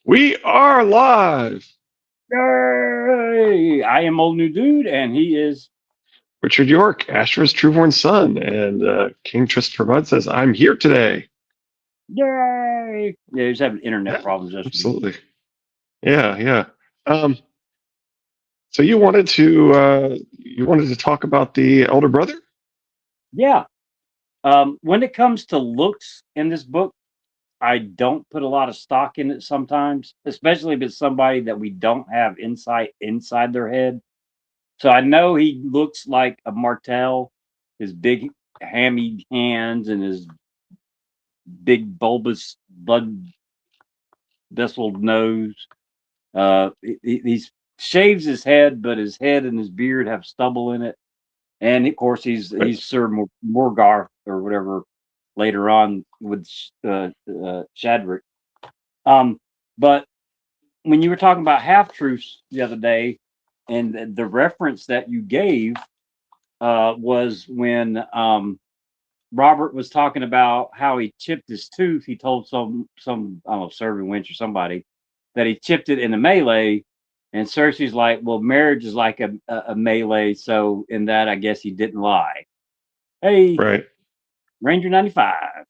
We are live. Yay! I am Old New Dude, and he is. Richard York, Astra's trueborn son, and King Christopher Bud says, "I'm here today." Yay! Yeah, he's having internet Yeah, problems yesterday. absolutely. Yeah, yeah. Um, so you wanted to talk about the elder brother? Yeah. When it comes to looks in this book, I don't put a lot of stock in it sometimes, especially if it's somebody that we don't have insight inside their head. So I know he looks like a Martell, his big hammy hands and his big bulbous blood vesseled nose. He shaves his head, but his head and his beard have stubble in it. And of course, Right. he's Sir Morgarth or whatever later on with Shadrick. Um, but when you were talking about half truths the other day, and the reference that you gave was when Robert was talking about how he chipped his tooth. He told some I don't know serving wench or somebody that he chipped it in a melee, and Cersei's like, "Well, marriage is like a melee, so in that, I guess he didn't lie." Hey, Right. Ranger 95.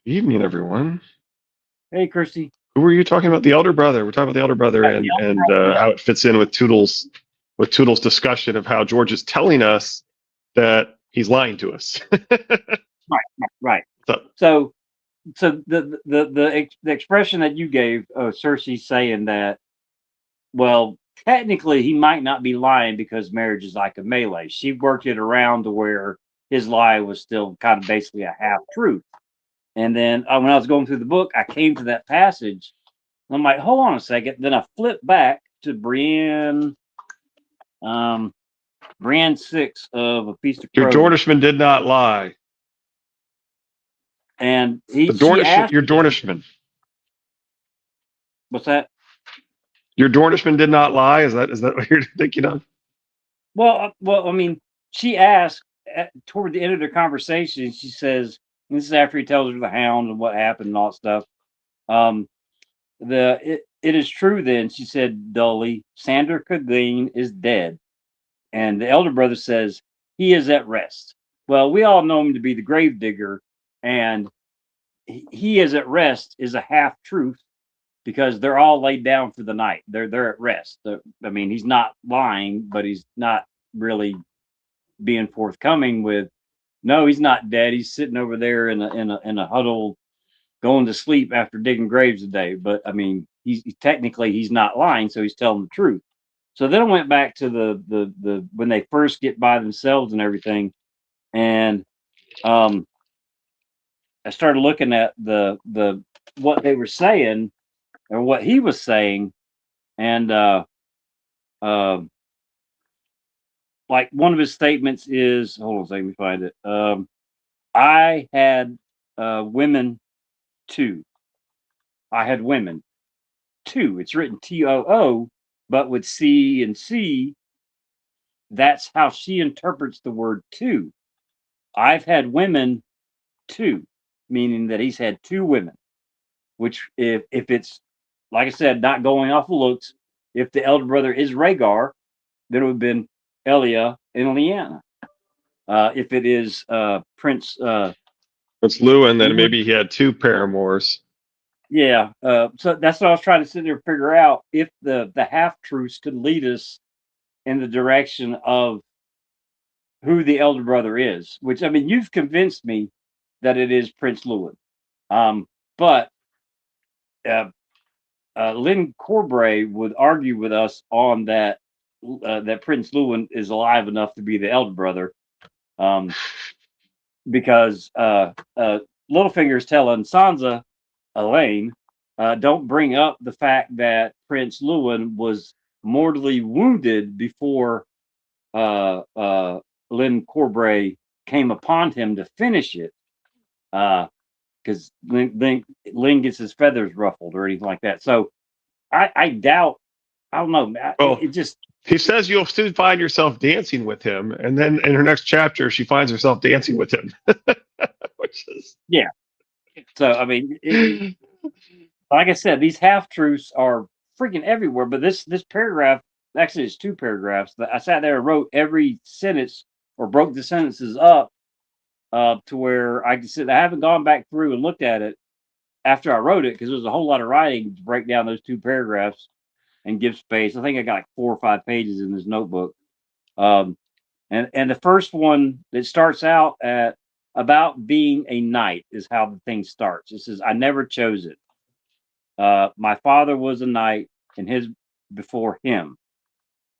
Evening, everyone. Hey, Christy. Who were you talking about? The elder brother. We're talking about the elder brother The and elder brother. how it fits in with Toodle's discussion of how George is telling us that he's lying to us. Right. So, So, the expression that you gave, Cersei saying that, well, technically he might not be lying because marriage is like a melee. She worked it around to where his lie was still kind of basically a half truth. And then when I was going through the book, I came to that passage. And I'm like, hold on a second. Then I flipped back to um, Brienne 6 of A Feast of your Crows, Dornishman did not lie. and The she Dornish, asked, your Dornishman. "What's that?" Your Dornishman did not lie. Is that what you're thinking of? Well, I mean, she asked toward the end of the conversation. She says, and this is after he tells her the hound and what happened and all that stuff. Um, it is true then, she said dully, Sandor Clegane is dead. And the elder brother says, he is at rest. Well, we all know him to be the grave digger, and he is at rest is a half truth because they're all laid down for the night. They're at rest. I mean, he's not lying, but he's not really being forthcoming with no, he's not dead. He's sitting over there in a huddle going to sleep after digging graves today. But I mean, he's technically he's not lying, so he's telling the truth. So then I went back to the when they first get by themselves and everything, and um, I started looking at the what they were saying or what he was saying, and uh, like one of his statements is hold on a second, let me find it. I had women too. I had women too. It's written TOO, but with C and C, that's how she interprets the word two. I've had women too, meaning that he's had two women, which if it's like I said, not going off of looks, if the elder brother is Rhaegar, then it would have been Elia and Lyanna. If it is Prince It's Lewin. Then Lewin, maybe he had two paramours. yeah. So that's what I was trying to sit there and figure out if the half truths could lead us in the direction of who the elder brother is. Which I mean, you've convinced me that it is Prince Lewin. But uh, Lynn Corbray would argue with us on that that Prince Lewin is alive enough to be the elder brother, um, because Littlefinger is telling Sansa, Elaine, don't bring up the fact that Prince Lewin was mortally wounded before Lynn Corbray came upon him to finish it. Because Lynn gets his feathers ruffled or anything like that. So I doubt. I don't know. Well, It just he says you'll soon find yourself dancing with him, and then in her next chapter, she finds herself dancing with him, which is yeah. So I mean, like I said, these half truths are freaking everywhere. But this paragraph, actually, it's two paragraphs. That I sat there and wrote every sentence or broke the sentences up to where I could sit. I haven't gone back through and looked at it after I wrote it because there was a whole lot of writing to break down those two paragraphs and give space. I think I got like 4 or 5 pages in this notebook. And the first one that starts out at about being a knight is how the thing starts. It says, "I never chose it. My father was a knight, and his before him.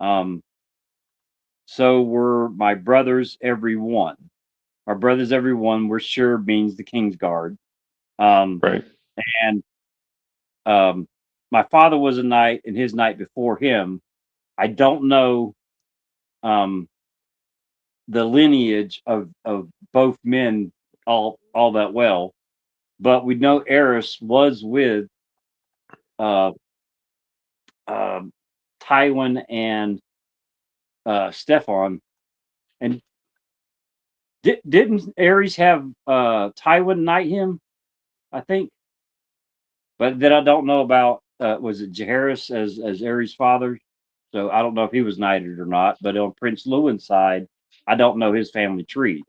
Um, so were my brothers, every one. Our brothers, every one, were sure means the king's guard. Um, Right. and my father was a knight, and his knight before him. I don't know the lineage of both men all that well, but we know Eris was with uh, uh, Tywin and Stefan, and didn't Ares have Tywin knight him? I think, but then I don't know about was it Jaehaerys as Ares' father? So I don't know if he was knighted or not. But on Prince Lewin's side, I don't know his family tree.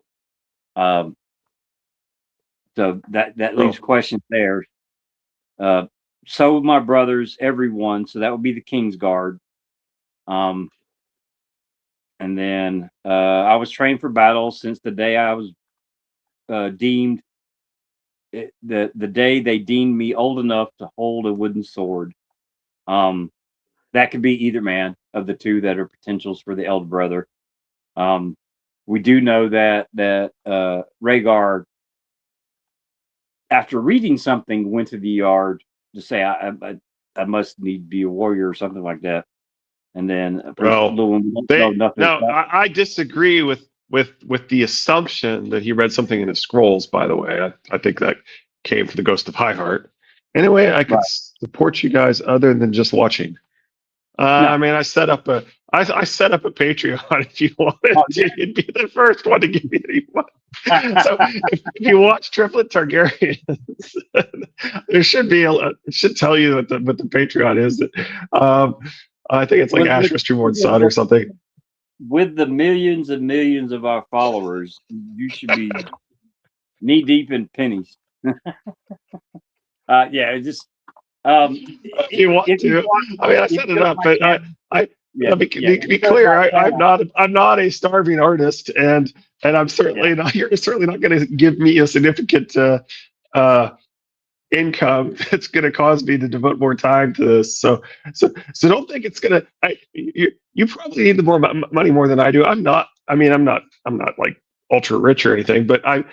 Um, so that Oh, leaves questions there. Uh, so my brothers, everyone. So that would be the King's Guard. Um, and then I was trained for battle since the day I was deemed the day they deemed me old enough to hold a wooden sword. Um, that could be either man of the two that are potentials for the elder brother. Um, we do know that Rhaegar, after reading something, went to the yard to say, I must need to be a warrior or something like that. And then Prince well, Lewin don't know they nothing now about. I disagree with the assumption that he read something in his scrolls. By the way, I think that came from the Ghost of High Heart. Anyway, I could Right. support you guys other than just watching. No. I mean, I set up a Patreon. If you wanted Oh, to, you'd be the first one to give me any money. So if you watch Triplet Targaryen, there should be it should tell you what the Patreon is. Um, I think it's like with, Ash with, Restrieborn Son or something. with the millions and millions of our followers, you should be knee deep in pennies. Yeah, it just If you want if you to, watch, I mean, I if set you it go to up, my but channel, I yeah, let me yeah, if be you go to clear. my channel, I'm not a starving artist, and I'm yeah, certainly not. You're certainly not going to give me a significant uh, income that's going to cause me to devote more time to this. So don't think it's going to. You probably need the more money more than I do. I'm not. I mean, I'm not like ultra rich or anything, but I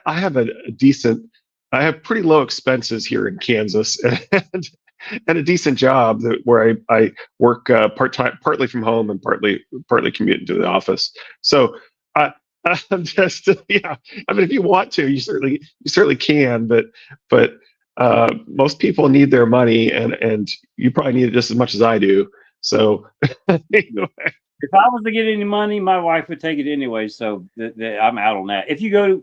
have a decent. I have pretty low expenses here in Kansas, and a decent job where I work part time, partly from home and partly commute into the office. So I, I'm just yeah. I mean, if you want to, you certainly can, but most people need their money, and you probably need it just as much as I do. So yeah. anyway, If I was to get any money, my wife would take it anyway. So I'm out on that. If you go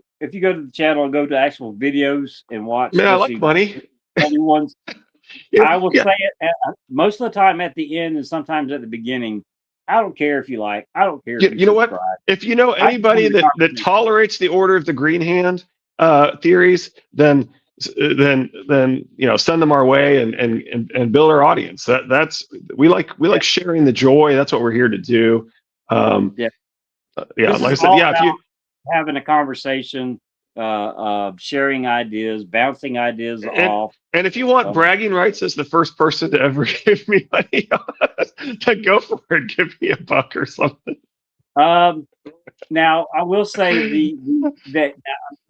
to the channel and go to actual videos and watch, man, I like especially money. funny ones, Yeah, I will yeah. say it most of the time at the end and sometimes at the beginning. I don't care if you like. I don't care if you You know what? subscribe. If you know I just anybody want a that conversation. tolerates the Order of the Green Hand theories, then send them our way and build our audience. That's we Yeah, like sharing the joy. That's what we're here to do. Um, yeah. yeah, This like is I said, all yeah. If about you having a conversation, sharing ideas, bouncing ideas and off. and if you want Um, bragging rights as the first person to ever give me money, then go for it. Give me $1 or something. um, Now, I will say that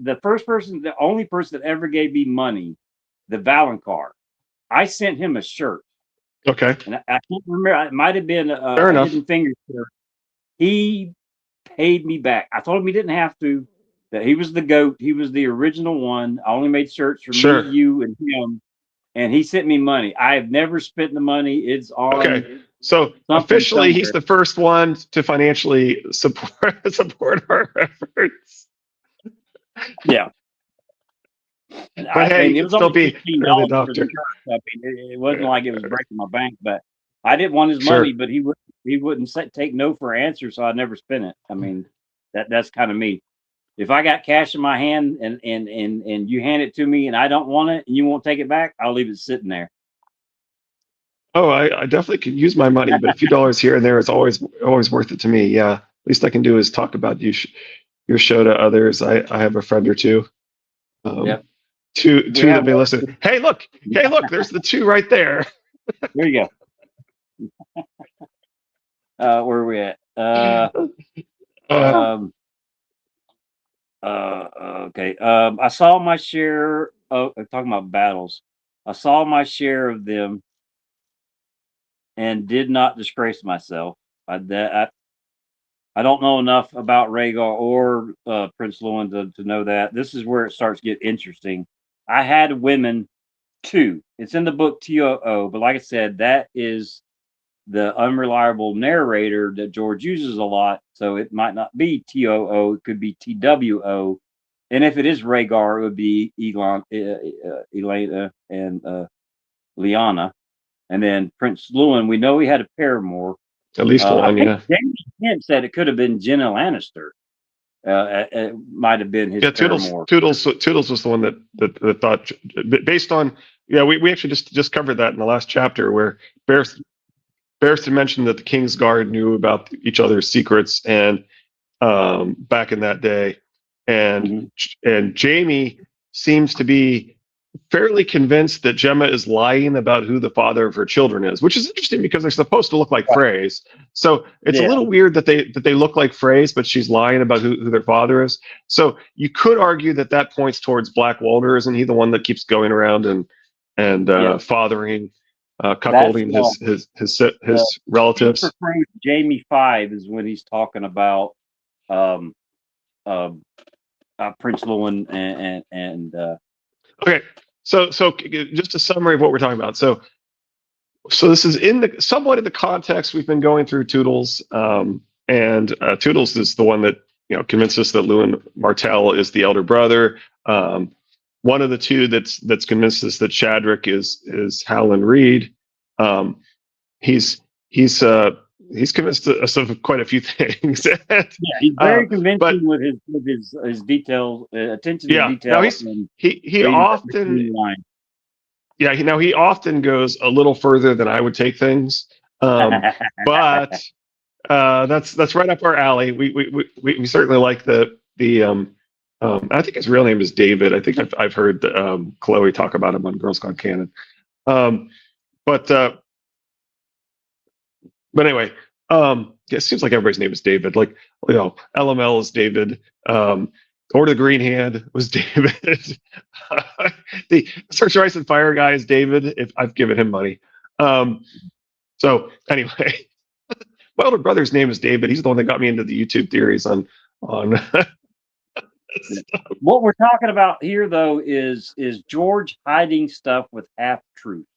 the first person, the only person that ever gave me money, the Valencar, I sent him a shirt, Okay, and I can't remember. It might have been fair a enough. Hidden Fingers shirt. He paid me back. I told him he didn't have to. That he was the goat. He was the original one. I only made shirts for me, Sure. you, and him. And he sent me money. I have never spent the money. It's on Okay. So something officially, he's somewhere. the first one to financially support our efforts. Yeah. But hey, I you mean, it can was still only be $15 the for the doctor. shirt. I mean, it wasn't Yeah, like it was breaking my bank, but I didn't want his money, sure. but he wouldn't take no for an answer, so I never spent it. I mean, that's kind of me. If I got cash in my hand and you hand it to me and I don't want it and you won't take it back, I'll leave it sitting there. Oh, I definitely could use my money, but a few dollars here and there is always worth it to me. Yeah. Least I can do is talk about your show to others. I have a friend or two. Um, Yep. We two that have may one. listen. Hey, look, there's the two right there. There you go. Where are we at? Uh, Um, okay. I saw my share of talking about battles. I saw my share of them and did not disgrace myself. I don't know enough about Rhaegar or Prince Lewin to know that. This is where it starts to get interesting. I had women too. It's in the book TOO, but like I said, that is the unreliable narrator that George uses a lot. So it might not be TOO, it could be TWO. And if it is Rhaegar, it would be Elena and Lyanna. And then Prince Lewin, we know he had a paramour. at least I one, think yeah. Jamie Kent said it could have been Jenna Lannister. It might have been his Yeah, paramour. Toodles was the one that thought, based on, yeah, we actually just covered that in the last chapter where Barristan mentioned that the King's Guard knew about each other's secrets and back in that day, and Mhm. and Jamie seems to be fairly convinced that Gemma is lying about who the father of her children is, which is interesting because they're supposed to look like Right. Freys. So it's a Yeah. little weird that they look like Freys, but she's lying about who their father is. So you could argue that points towards Black Walder. Isn't he the one that keeps going around and Yep. fathering, That's cuckolding the his King for relatives? Fruit, Jamie 5 is when he's talking about um, uh, Prince Lewin and Okay, so just a summary of what we're talking about. So this is in the somewhat in the context we've been going through Toodles, and Toodles is the one that convinced us that Lewin Martell is the elder brother. One of the two that's convinced us that Shadrick is Howland Reed. Um, he's he's uh, he's convinced us of quite a few things. yeah, he's uh, very but convincing with his detail, attention to yeah, now detail, and he reading often between the lines. yeah, he often goes a little further than I would take things. But that's right up our alley. We certainly like I think his real name is David. I think I've heard Chloe talk about him on Girls Gone Canon. Um, but but anyway, it seems like everybody's name is David. Like LML is David. Or the Green Hand was David. The Search Rice and Fire guy is David. If I've given him money. So anyway, my older brother's name is David. He's the one that got me into the YouTube theories on. What we're talking about here, though, is George hiding stuff with half truths.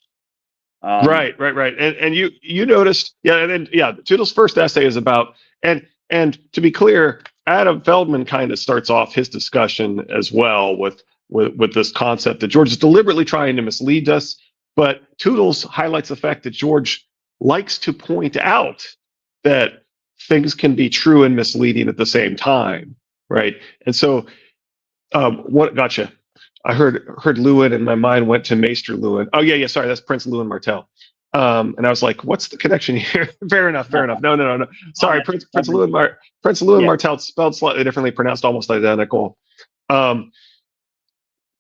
Right. And you noticed, yeah, and then yeah, Toodle's first essay is about and to be clear, Adam Feldman kind of starts off his discussion as well with this concept that George is deliberately trying to mislead us, but Toodles highlights the fact that George likes to point out that things can be true and misleading at the same time, right? And so, what gotcha? I heard Lewin, and my mind went to Maester Lewin. Oh yeah, sorry, that's Prince Lewin Martell. And I was like, "What's the connection here?" Fair enough. No. Sorry, Prince Lewin Yeah, Martell, spelled slightly differently, pronounced almost identical. Um,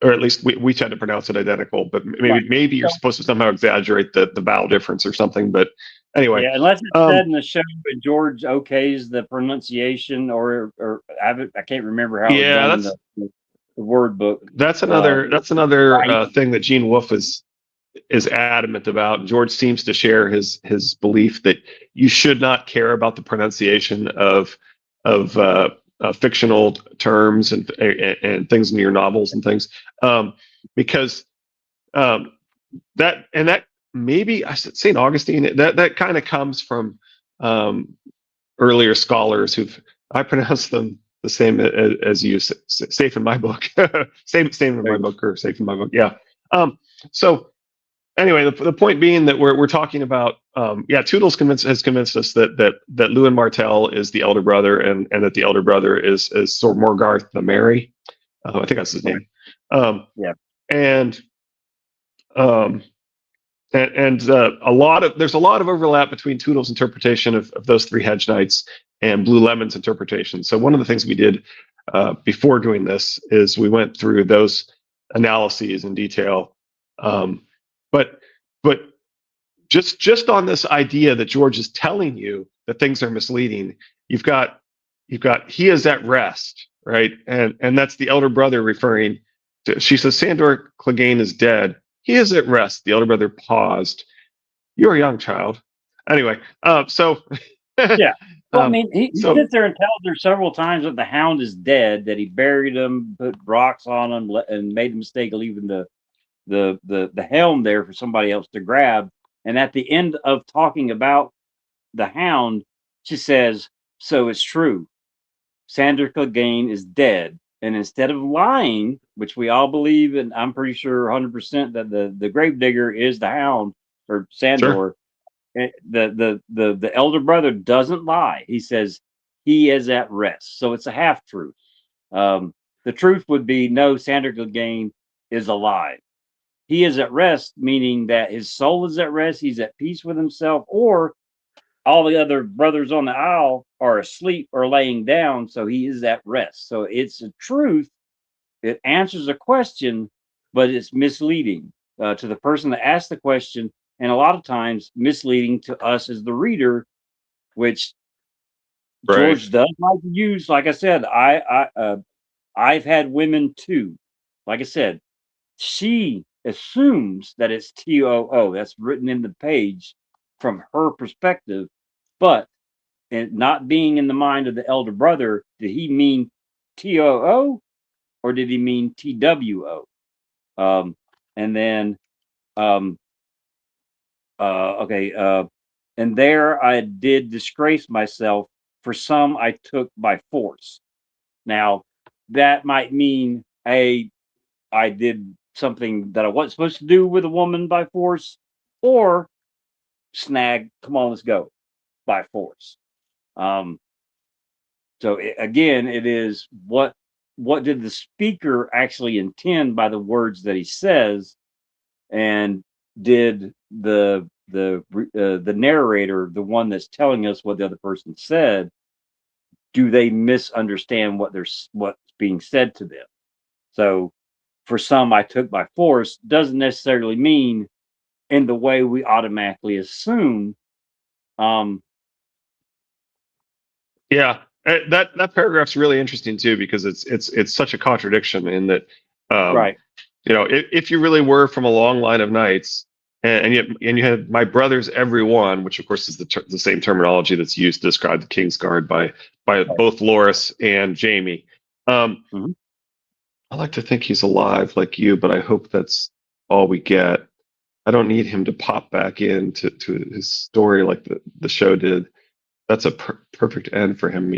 or at least we tend to pronounce it identical. But right. maybe you're So, supposed to somehow exaggerate the vowel difference or something. But anyway, yeah, unless it's said um, in the show that George okays the pronunciation, or I can't remember how it was yeah, done in the word book. that's Uh, another right. thing that Gene Wolfe is adamant about. George seems to share his belief that you should not care about the pronunciation of fictional terms and things in your novels and things, because um, that maybe I said St. Augustine that kind of comes from earlier scholars who've I pronounce them as you safe in my book. Same in my book, or safe in my book. Yeah. So anyway, the point being that we're talking about, yeah, Toodles has convinced us that Lewin Martell is the elder brother, and that the elder brother is Sir Morgarth the Merry. I think that's his name. Yeah. And um, there's a lot of overlap between Toodles' interpretation of those three hedge knights and Blue Lemon's interpretation. So one of the things we did before doing this is we went through those analyses in detail. But but just on this idea that George is telling you that things are misleading, you've got he is at rest, right? And that's the elder brother referring to. She says Sandor Clegane is dead. He is at rest. The elder brother paused. You're a young child. Anyway, so Yeah. Well, I um, mean, he so sits there and tells her several times that the hound is dead, that he buried him, put rocks on him, and made the mistake of leaving the helm there for somebody else to grab. And at the end of talking about the hound, she says, "So it's true. Sandor Clegane is dead." And instead of lying, which we all believe, and I'm pretty sure 100% that the gravedigger is the hound or sure, Sandor, the elder brother doesn't lie. He says he is at rest. So it's a half truth. The truth would be no, Sandor Clegane is alive. He is at rest, meaning that his soul is at rest. He's at peace with himself, or all the other brothers on the aisle are asleep or laying down, so he is at rest. So it's a truth. It answers a question, but it's misleading to the person that asked the question, and a lot of times misleading to us as the reader, which right, George does like to use. Like I said, I've had women too. Like I said, she assumes that it's TOO. That's written in the page from her perspective, but and not being in the mind of the elder brother, did he mean TOO or did he mean TWO? Um, and then, um, okay, and there I did disgrace myself. For some, I took by force. Now, that might mean, hey, I did something that I wasn't supposed to do with a woman by force, or snag, come on, let's go by force. Um, So again, it is what did the speaker actually intend by the words that he says, and did the narrator, the one that's telling us what the other person said, do they misunderstand what's being said to them? So for some, I took by force doesn't necessarily mean in the way we automatically assume. Um, yeah. That paragraph's really interesting too, because it's such a contradiction in that, um, right. if you really were from a long line of knights, and you had my brothers every one, which of course is the same terminology that's used to describe the Kingsguard by Right. both Loris and Jamie. Mhm. I like to think he's alive like you, but I hope that's all we get. I don't need him to pop back to his story like the show did. That's a perfect end for him,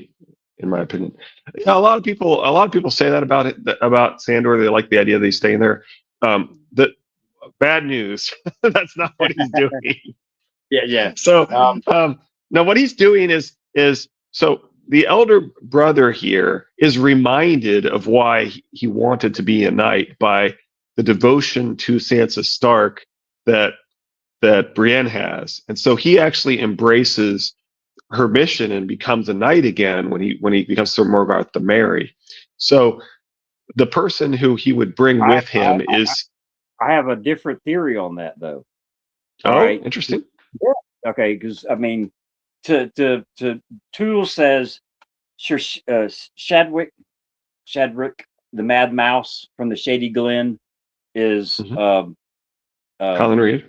in my opinion. Yeah, a lot of people say that about about Sandor. They like the idea that he's staying there. The bad news. That's not what he's doing. Yeah, yeah. So Um, now what he's doing is so the elder brother here is reminded of why he wanted to be a knight by the devotion to Sansa Stark that Brienne has, and so he actually embraces her mission and becomes a knight again when he becomes Sir Morgarth the Merry. So the person who he would bring I, with I him is, I have a different theory on that though. All oh, right. interesting. Yeah. Okay, because I mean, to Tool says, sure, Shadwick, Shadrick, the Mad Mouse from the Shady Glen is Mm-hmm. um, Colin Reed,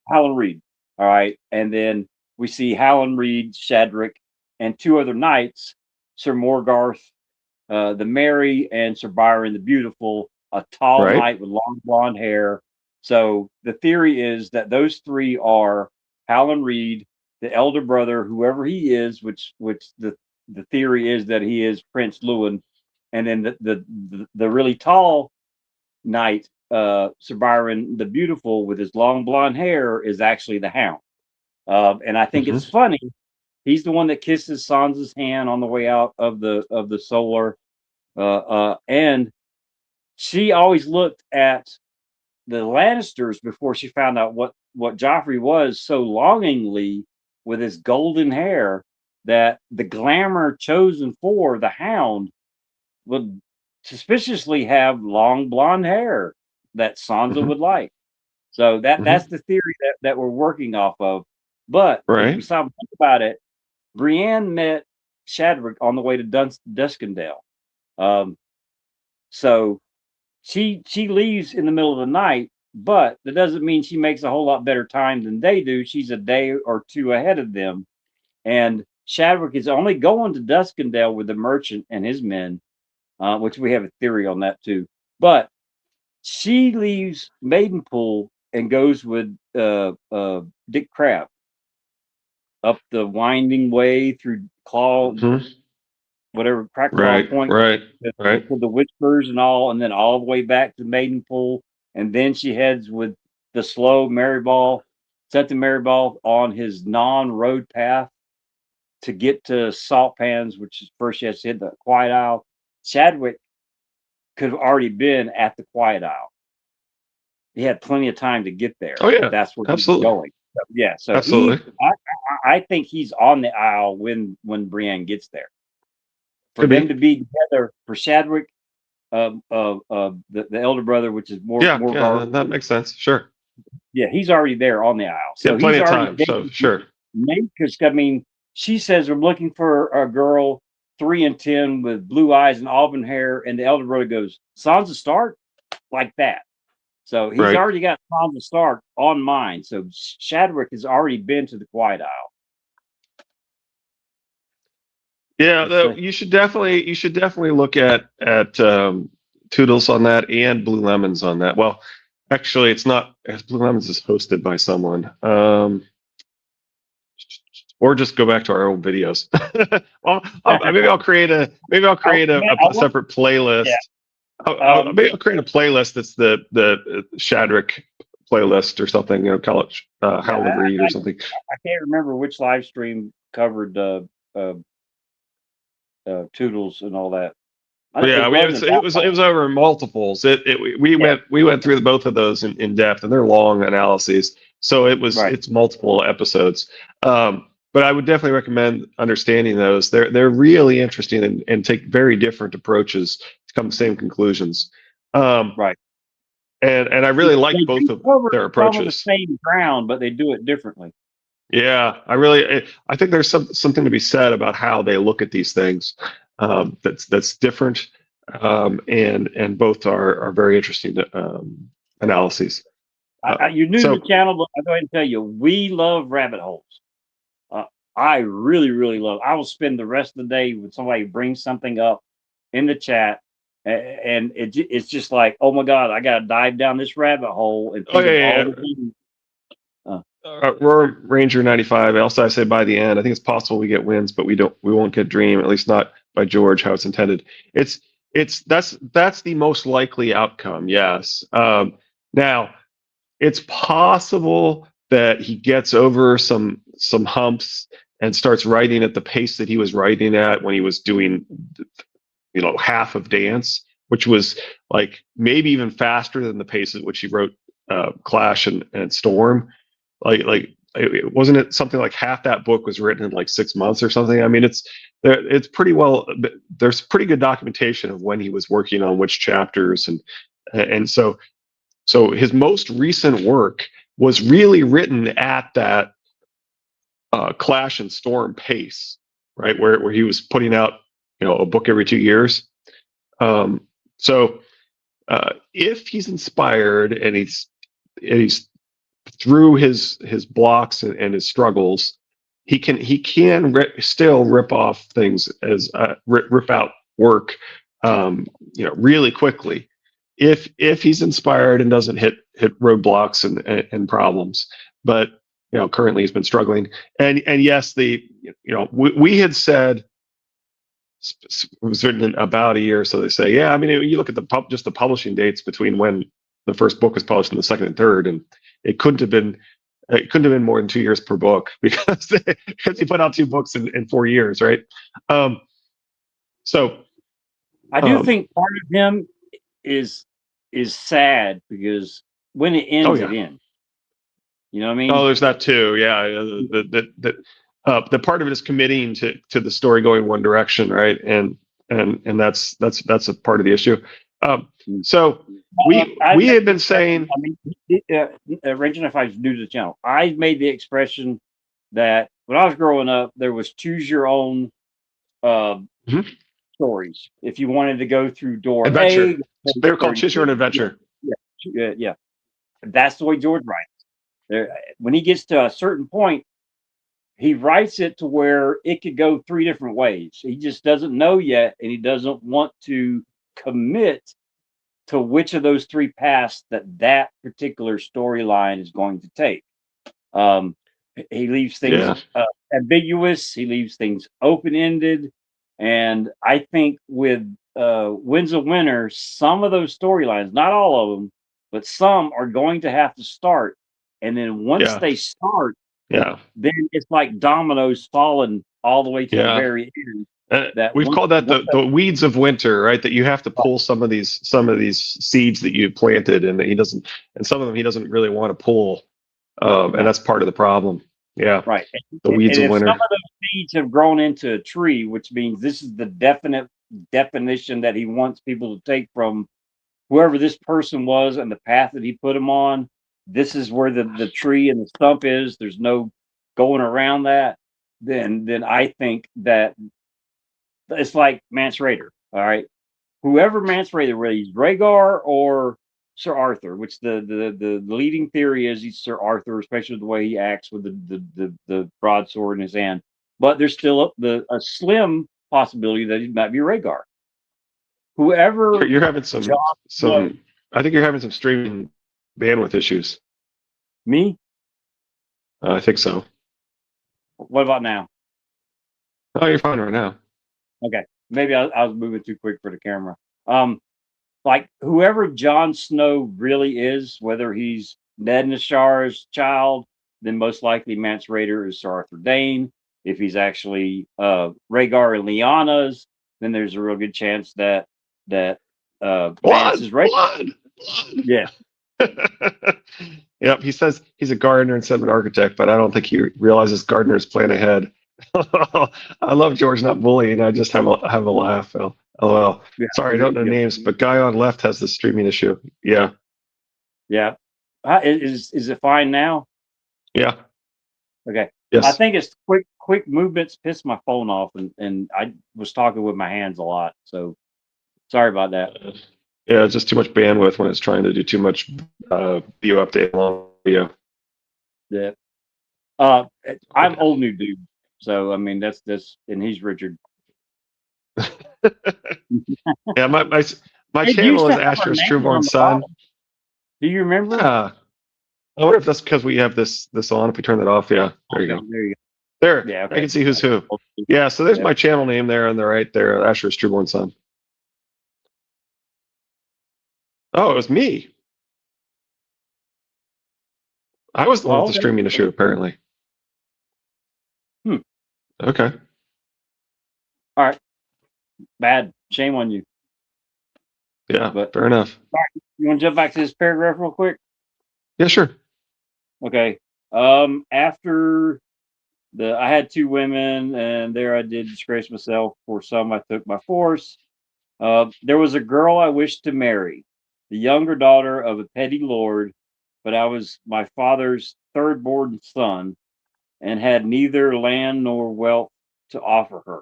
Howland Reed. All right, and then we see Howland Reed, Shadrick, and two other knights, Sir Morgarth, the Merry, and Sir Byron the Beautiful, a tall right? knight with long blonde hair. So the theory is that those three are Howland Reed, the elder brother, whoever he is, which the theory is that he is Prince Lewin, and then the really tall knight, Sir Byron the Beautiful, with his long blonde hair, is actually the Hound. And I think it's funny. He's the one that kisses Sansa's hand on the way out of the solar, and she always looked at the Lannisters before she found out what Joffrey was so longingly with his golden hair, that the glamour chosen for the Hound would suspiciously have long blonde hair that Sansa would like. So that's the theory that we're working off of. But if we stop and think about it, Brienne met Shadwick on the way to Duskendale. So she leaves in the middle of the night, but that doesn't mean she makes a whole lot better time than they do. She's a day or two ahead of them. And Shadwick is only going to Duskendale with the merchant and his men, which we have a theory on that too. But she leaves Maidenpool and goes with Dick Crab up the winding way through Claw, whatever, Crackclaw Point, to the Whispers and all, and then all the way back to Maidenpool. And then she heads with the slow Maryball, Septon Maryball, on his non-road path to get to Salt Pans, which is first she has to hit the Quiet Isle. Chadwick could have already been at the Quiet Isle. He had plenty of time to get there. Oh yeah, that's where absolutely. he's going. So, yeah, so absolutely. I think he's on the Isle when Brienne gets there. For Could them be. to be together, for Chadwick, the elder brother, which is more that makes sense. Sure. Yeah, he's already there on the Isle. So plenty he's of already time. So sure. Because I mean, she says we're looking for a girl 3 and 10 with blue eyes and auburn hair, and the elder brother goes, Sansa Stark, like that. So he's already got Sansa Stark on mind. So Chadwick has already been to the Quiet Isle. Yeah, you should definitely look at Toodles on that and Blue Lemons on that. Well, actually, it's not. Blue Lemons is hosted by someone. Or just go back to our old videos. Well, maybe I'll create a separate playlist. Yeah. Maybe I'll create a playlist that's the Shadwick playlist or something. You know, call it How to Read or something. I can't remember which live stream covered Toodles and all that. Yeah, it was over multiples. We went through both of those in depth, and they're long analyses. So it's multiple episodes. But I would definitely recommend understanding those. They're really interesting and take very different approaches to come to the same conclusions. Right. And I really like both of their approaches. The same ground, but they do it differently. Yeah, I think there's something to be said about how they look at these things. That's different, and both are very interesting analyses. You're new to the channel, but I'll go ahead and tell you, we love rabbit holes. I really, really love. I will spend the rest of the day when somebody brings something up in the chat, and it's just like, oh my God, I got to dive down this rabbit hole and think Roar Ranger 95. Also, I say by the end, I think it's possible we get wins, but we won't get Dream, at least not by George how it's intended. That's the most likely outcome. Yes. Now, it's possible that he gets over some humps and starts writing at the pace that he was writing at when he was doing, half of Dance, which was like maybe even faster than the pace at which he wrote Clash and Storm. Like wasn't it something like half that book was written in like 6 months or something? I mean, it's pretty well. There's pretty good documentation of when he was working on which chapters, and so his most recent work was really written at that Clash and Storm pace, right? Where he was putting out a book every 2 years. So if he's inspired and he's through his blocks and his struggles, he can still rip off things as rip out work, really quickly. If he's inspired and doesn't hit roadblocks and problems, but currently he's been struggling. And yes, we had said it was written in about a year. So they say, yeah, I mean, you look at just the publishing dates between when the first book was published and the second and third, and it couldn't have been more than 2 years per book because he put out 2 books in 4 years, right? Um, so I do um, think part of him is sad because when it oh ends, it yeah, ends. You know what I oh mean? there's that too. Yeah, the part of it is committing to the story going one direction, right? And that's a part of the issue. Mm. So I we made had the been expression. saying, I mean, Rachel, if I was new to the channel, I made the expression that when I was growing up, there was choose your own uh, mhm, stories. If you wanted to go through door A, adventure. page They were called Choose Your 32, Own yeah, Adventure. yeah. That's the way George writes. There, when he gets to a certain point, he writes it to where it could go 3 different ways. He just doesn't know yet, and he doesn't want to commit to which of those 3 paths that particular storyline is going to take. Um, he leaves things Yeah, ambiguous. He leaves things open ended, and I think with Winds of Winter, some of those storylines, not all of them, but some are going to have to start. And then once yeah, they start, yeah, then it's like dominoes falling all the way to the yeah. very end. That We've called that the weeds of winter, right? That you have to pull some of these seeds that you planted, and that he doesn't, and some of them he doesn't really want to pull, and no, that's part of the problem. Yeah, right. the And weeds of if some winter. of those seeds have grown into a tree, which means this is the definite definition that he wants people to take from whoever this person was and the path that he put them on. This is where the tree and the stump is. There's no going around that. Then I think that it's like Mance Rayder. All right, whoever Mance Rayder, whether he's Rhaegar or Sir Arthur, which the leading theory is he's Sir Arthur, especially the way he acts with the broadsword in his hand. But there's still a slim possibility that he might be Rhaegar. Whoever You're having Jon Snow, some. I think you're having some streaming bandwidth issues. me. I think so. What about now? Oh, you're fine right now. Okay, maybe I was moving too quick for the camera. Um, like whoever Jon Snow really is, whether he's Ned Nashar's child, then most likely Mance Rayder is Sir Arthur Dayne. If he's actually Rhaegar and Lyanna's, then there's a real good chance that Mance is Rhaegar. Blood. Yeah, Yep, he says he's a gardener instead of an architect, but I don't think he realizes gardeners plan ahead. I love George not bullying. I just have a laugh. LOL. yeah, Sorry, I don't know names, but guy on left has the streaming issue. Yeah, yeah. Is it fine now? yeah, Okay. I yes. think it's quick movements piss my phone off, and I was talking with my hands a lot, so sorry about that. Yeah, it's just too much bandwidth when it's trying to do too much view update long video. Yeah. I'm old new dude, so I mean that's and he's Richard. Yeah, my It used channel to is have our Asher's names Trueborn on the Son. bottom. Do you remember? Yeah. I wonder if that's because we have this on. If we turn that off, yeah, there you Okay, go. there you There, go. Yeah, I okay. can see who's who. Yeah, so there's Yeah. my channel name there on the right there, Asher's Trueborn Son. Oh, it was me. I was the one Oh, with the okay. streaming issue, apparently. Hmm. Okay. All right. Bad. Shame on you. Yeah, But fair enough. you want to jump back to this paragraph real quick? Yeah, sure. Okay. After I had 2 women, and there I did disgrace myself. For some, I took by force. There was a girl I wished to marry, the younger daughter of a petty lord, but I was my father's third born son, and had neither land nor wealth to offer her.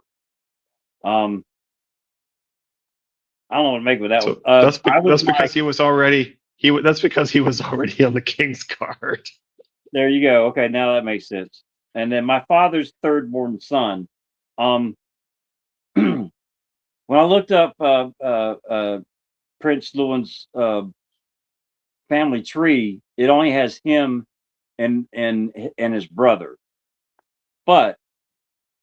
I don't know what to make with that one. So I was that's because he was already that's because he was already on the king's card. there. You go. Okay, now that makes sense. And then my father's third born son. Um, when I looked up Prince Lewin's family tree, it only has him and his brother. But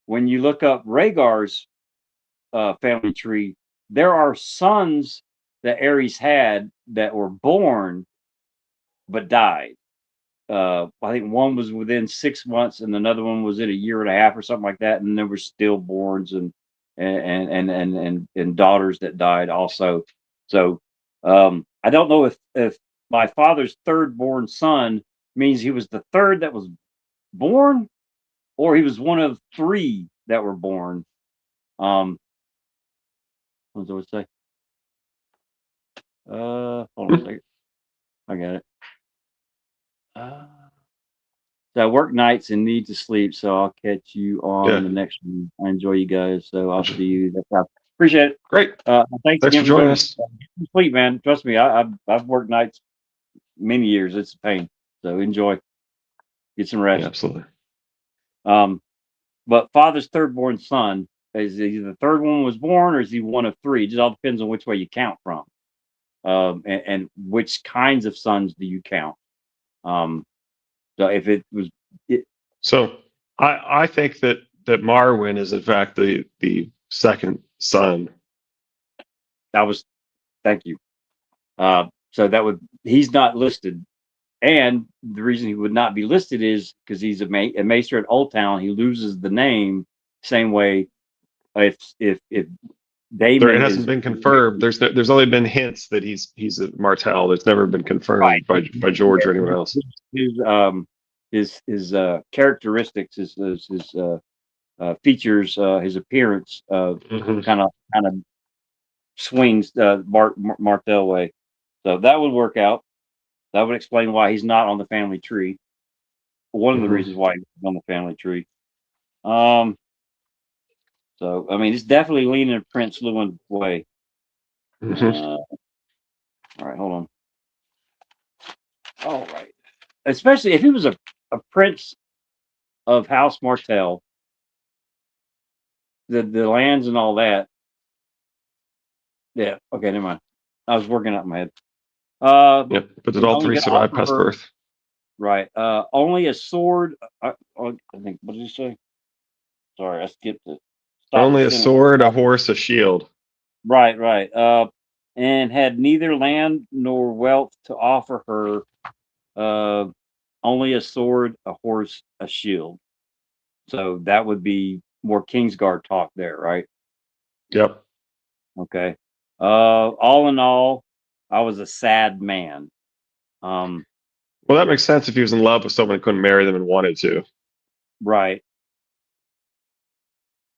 when you look up Rhaegar's family tree, there are sons that Ares had that were born but died. I think one was within 6 months, and another one was in a year and a half or something like that. And there were stillborns and daughters that died also. So I don't know if my father's third born son means he was the third that was born, or he was one of three that were born. What does it say? Hold on a second. I got it. So I work nights and need to sleep, so I'll catch you on the next one. I enjoy you guys, so I'll see you next time. Appreciate it. Great. Thanks Thanks again for joining us. Sleep, man. Trust me, I've worked nights many years. It's a pain. So enjoy. Get some rest. Yeah, absolutely. But father's third born son, is he the third one was born, or is he one of three? It just all depends on which way you count from. And which kinds of sons do you count? So if it was, so I think that Marwyn is in fact the second son. Thank you. So he's not listed, and the reason he would not be listed is because he's a maester at Old Town. He loses the name same way. If Damon It hasn't been confirmed. There's only been hints that he's a Martell. There's never been confirmed by George or anyone else. His characteristics, his features, his appearance, kind of swings Martell way. So that would work out. That would explain why he's not on the family tree. One of the reasons why he's on the family tree. So I mean, it's definitely leaning Prince Lewin way. All right, hold on. All right, especially if he was a prince of House Martell, the lands and all that. Yeah. Okay. Never mind. I was working out in my head. Yep. But did all three survive past birth? Right. Only a sword. I think. What did you say? Sorry, I skipped it. Only a sword, a horse, a shield. Right. Right. And had neither land nor wealth to offer her. Only a sword, a horse, a shield. So that would be more Kingsguard talk there, right? Yep. Okay. All in all, I was a sad man. Well, that makes sense if he was in love with someone and couldn't marry them and wanted to. Right.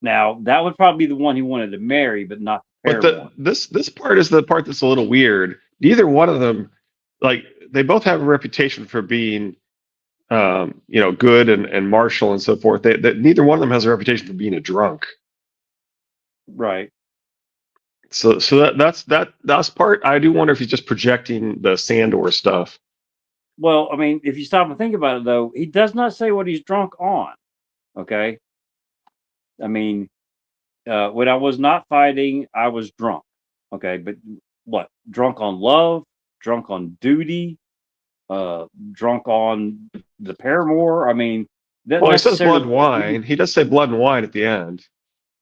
Now that would probably be the one he wanted to marry, but not the pair one. This part is the part that's a little weird. Neither one of them, like, they both have a reputation for being, good and martial and so forth. Neither one of them has a reputation for being a drunk. Right. So that's part. I do wonder if he's just projecting the Sandor stuff. Well, I mean, if you stop and think about it, though, he does not say what he's drunk on. Okay. I mean, when I was not fighting, I was drunk. Okay, but what? Drunk on love, drunk on duty, drunk on the paramour. I mean, well, he says blood and wine. He does say blood and wine at the end.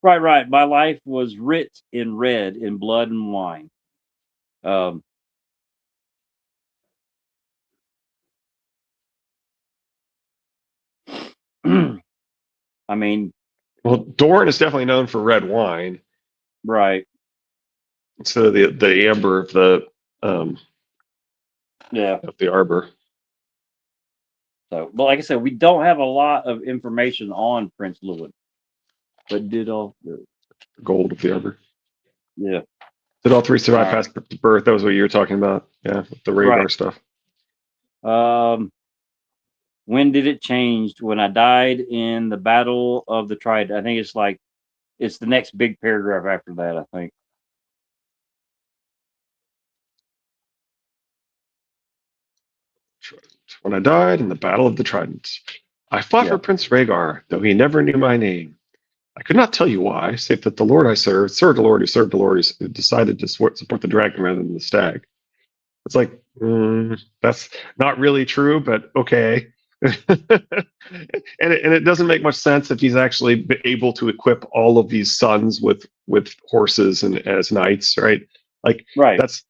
Right, right. My life was writ in red in blood and wine. I mean, well, Doran is definitely known for red wine, right? Instead of the amber of the of the arbor. So, but like I said, we don't have a lot of information on Prince Lewin, but did all the gold of the arbor? Yeah. Did all three survive past birth? That was what you were talking about. Yeah, with the radar stuff. When did it change? When I died in the Battle of the Trident. I think it's the next big paragraph after that, I think. When I died in the Battle of the Trident, I fought for Prince Rhaegar, though he never knew my name. I could not tell you why, save that the Lord I served the Lord who served the Lord who decided to support the dragon rather than the stag. It's like, that's not really true, but okay. it doesn't make much sense if he's actually able to equip all of these sons with horses and as knights, right? Like Right. that's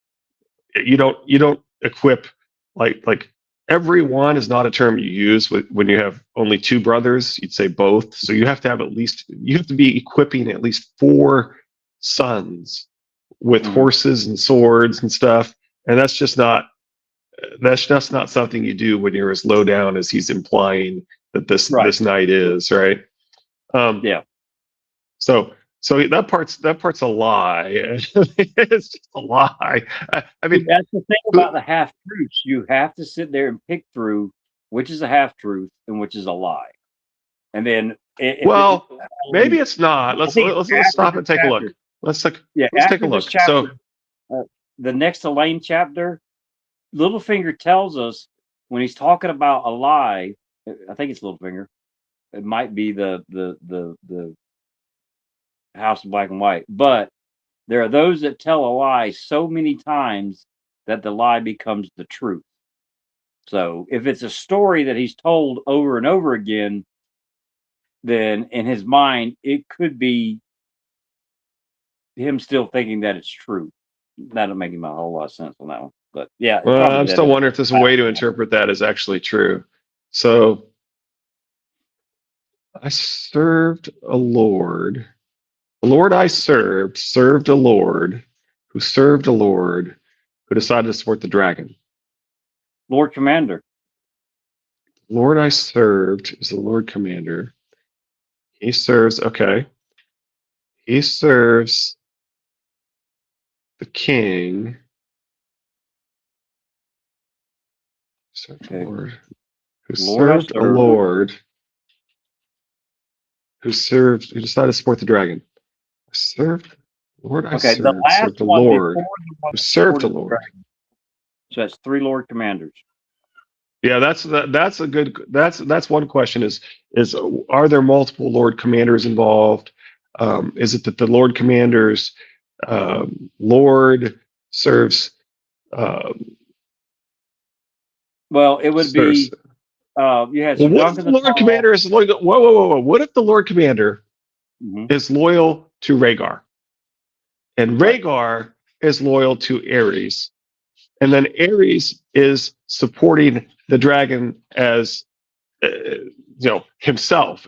you don't equip like everyone is not a term you use when you have only two brothers. You'd say both. So you have to have you have to be equipping at least four sons with Mhm. horses and swords and stuff. And that's just not something you do when you're as low down as he's implying that Right. this knight is, right? Um, Yeah. so that part's a lie. It's just a lie. I See, mean, that's the thing about the half truths. You have to sit there and pick through which is a half truth and which is a lie. And then if it, well, maybe it's not. I Let's think it's let's after stop this and take a look. chapter. Let's take Yeah, let's take a after this look. chapter, So uh, the next Elaine chapter, Littlefinger tells us when he's talking about a lie. I think it's Littlefinger. It might be the House of Black and White, but there are those that tell a lie so many times that the lie becomes the truth. So if it's a story that he's told over and over again, then in his mind it could be him still thinking that it's true. That'll make him a whole lot of sense on that one. But yeah, it well, probably I'm that still is. wondering if there's a way to interpret that as actually true. So I served a lord. The Lord I served a Lord who served a Lord who decided to support the dragon. Lord Commander. Lord I served is the Lord Commander. He serves, okay. He serves the king. Served a Okay. Lord. Who Lord I served a serve. Lord who decided to support the dragon. I served, Lord I Okay, the last served a one before Lord the one who that served a supported the Lord. dragon. So that's three Lord Commanders. Yeah, that's a good that's one question is are there multiple Lord Commanders involved? Is it that the Lord Commanders Lord serves Well, it would serves be you had well Sir what if Duncan the the Lord Tall. Commander is loyal whoa what if the Lord Commander Mhm. is loyal to Rhaegar and Right. Rhaegar is loyal to Aerys and then Aerys is supporting the dragon as himself.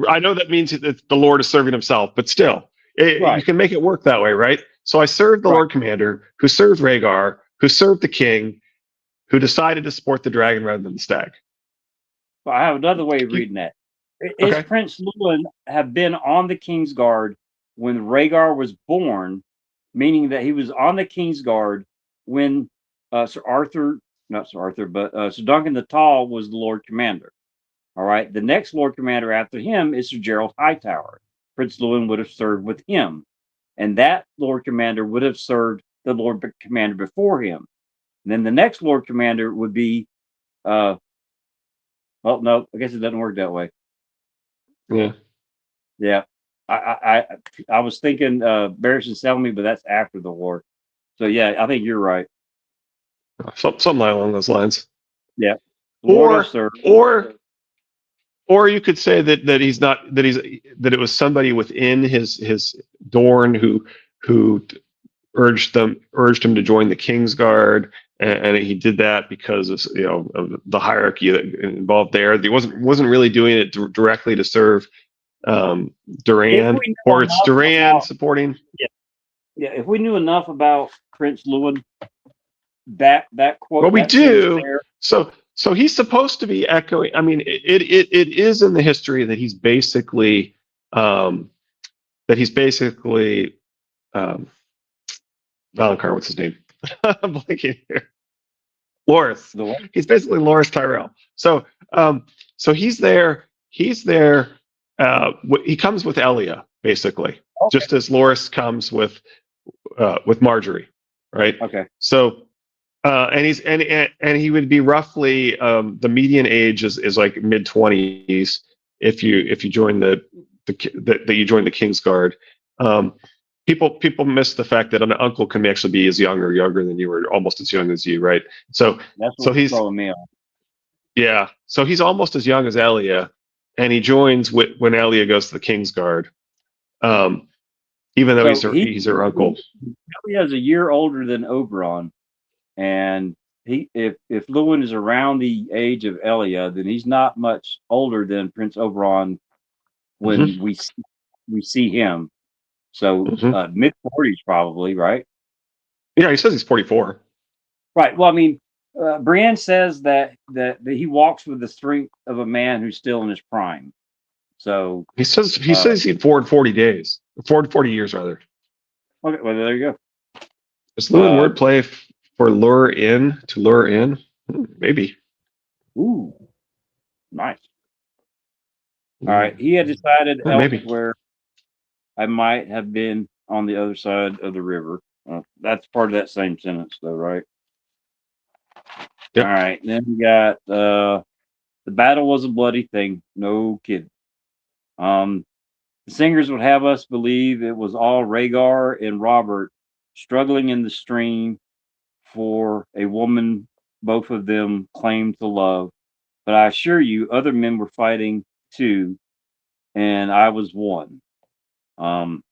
I know that means that the Lord is serving himself, but still, you Right. can make it work that way, right? So I served the Right. Lord Commander, who served Rhaegar, who served the king, who decided to support the dragon rather than the stag. Well, I have another way of You, reading that. Is okay. Prince Llewyn have been on the King's Guard when Rhaegar was born, meaning that he was on the King's Guard when Sir Arthur, not Sir Arthur, but Sir Duncan the Tall was the Lord Commander. All right. The next Lord Commander after him is Sir Gerald Hightower. Prince Llewyn would have served with him, and that Lord Commander would have served the Lord Commander before him. And then the next Lord Commander would be uh, well, no, I guess it doesn't work that way. Yeah. Yeah, I was thinking Barris and Selmy, but that's after the war. So yeah, I think you're right. Something along those lines. Yeah, Lord I Or serve. or or you could say that he's not that it was somebody within his Dorne who urged him to join the King's Guard, and he did that because of the hierarchy that involved there. He wasn't really doing it directly to serve If Durand, we knew or it's enough Durand about supporting. yeah, yeah, if we knew enough about Prince Llewyn, that Well, quote, we that sentence do. there. So he's supposed to be echoing. I mean, it is in the history that he's basically um, um, Valonqar. What's his name? I'm blanking here. Loris. The what? He's basically Loris Tyrell. So he's there. He's there. He comes with Elia, basically, Okay, just as Loris comes with Marjorie, right? okay, So and he would be roughly the median age is like mid-20s if you join that you join the King's Guard. Um, people miss the fact that an uncle can actually be as young or younger than you, or almost as young as you, right? So that's so what's he's throwing me off. Yeah. So he's almost as young as Elia, and he joins when Elia goes to the King's Guard. Um, even though So he's her uncle. he is a year older than Oberon, and if Lewin is around the age of Elia, then he's not much older than Prince Oberon when Hmm. we see him. So Hmm. mid-40s probably, right? Yeah, he says he's 44. Right. Well, I mean, Brienne says that he walks with the strength of a man who's still in his prime. So He uh, says he'd forward 40 days, forward 40 years rather. okay, well there you Is go. Lewin wordplay for lure in to lure in? Maybe. Ooh, nice. All right. Mm, He had decided maybe. elsewhere I might have been on the other side of the river. That's part of that same sentence, though, right? All Yep. right. Then we got the battle was a bloody thing. No kidding. Um, the singers would have us believe it was all Rhaegar and Robert struggling in the stream for a woman both of them claimed to love. But I assure you, other men were fighting too, and I was one. Um,